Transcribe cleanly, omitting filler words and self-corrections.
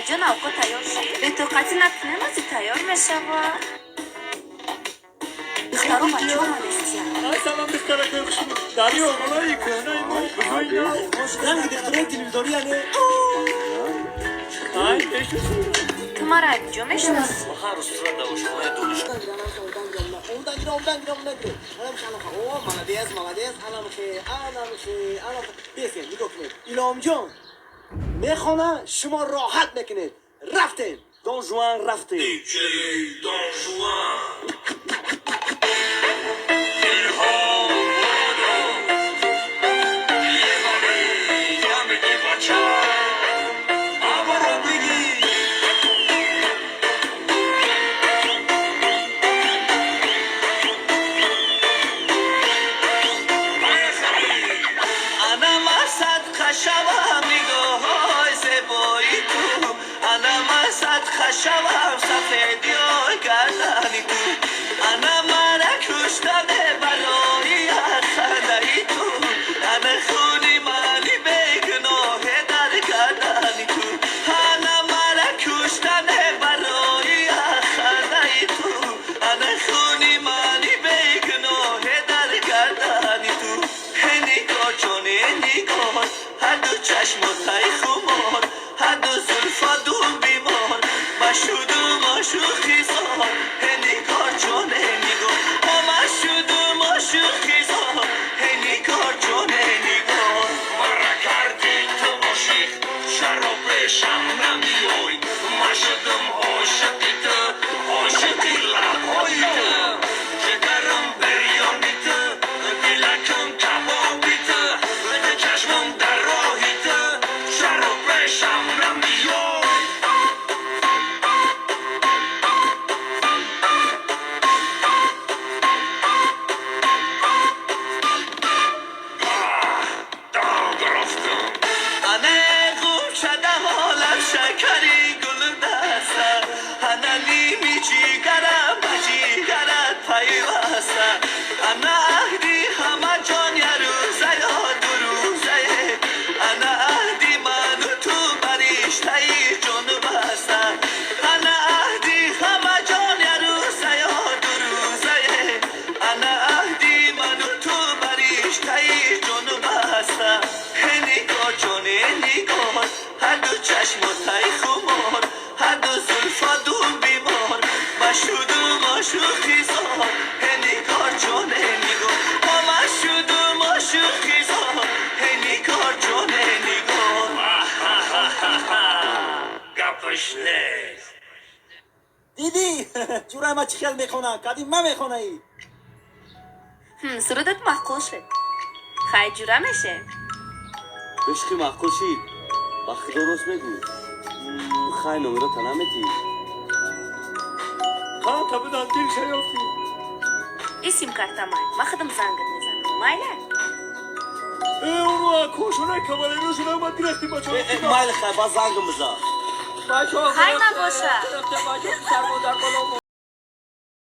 جان آقا تیار شد به طاقت نکنه مازی تیار میشه و دخترو بچه ها مدستیم سلام دختره کخشون داری آقلایی کنه بگوینا رنگ دختره تلویزیونی یعنی ای بشو تو ما را اینجا میشناسی هر استراد داشتم دونش ایلام جان میخوانه شما راحت نکنید رفتین دون جوان رفتین خشمم سفیدی های گردنی تو انا من کشتنه برای خندهی تو انا خونی منی بگناه در گردنی تو انا من کشتنه برای خندهی تو انا خونی منی بگناه در گردنی تو نگاه چونه نگاه هر دو چشم و تای خمار هر دو زلفا دون بیمار شوخیزار هنی کار جان نگاه ما شوخیزار هنی کار جان نگاه مرا کردی تو عاشق شرابشم نمیای ما شدم عاشقی تو عاشقی لبهای تو جگرم بریانی تو دلکم کبابی تو چشمم در راهی تو شرابشم نمیای شکری گل دسته انا نیمی جیگرم به جیگرت پیوسته انا عهدی همه جان یه روزه یا دو روزه انا عهدی من و تو بریشته جان بسته انا عهدی همه جان یه روزه یا دو روزه انا عهدی من و تو بریشته جان بسته نگاه جان نگاه هر دو چشم و تای خمار هر دو زلفا دون بیمار ما شوخیزار نگاه جان نگاه ما شوخیزار نگاه جان نگاه گپش نیست دیدی جورای ما چی خیال میخونه قدیم ما میخونه ای سرودت محقول شد خیلی جوره میشه بشکی محکوشی وقتی درست میگو خیلی نمره تنمتی خواهم تا بدان دل شیافتی اسم کرتا ما خدم زنگت میزنم مایله اونو کوشونه کمالی روشونه اومد گرفتی با چون مایل خیلی باز زنگ بزن بچه ها خیلی نباشه گرفته بچه ها سر مادر بالا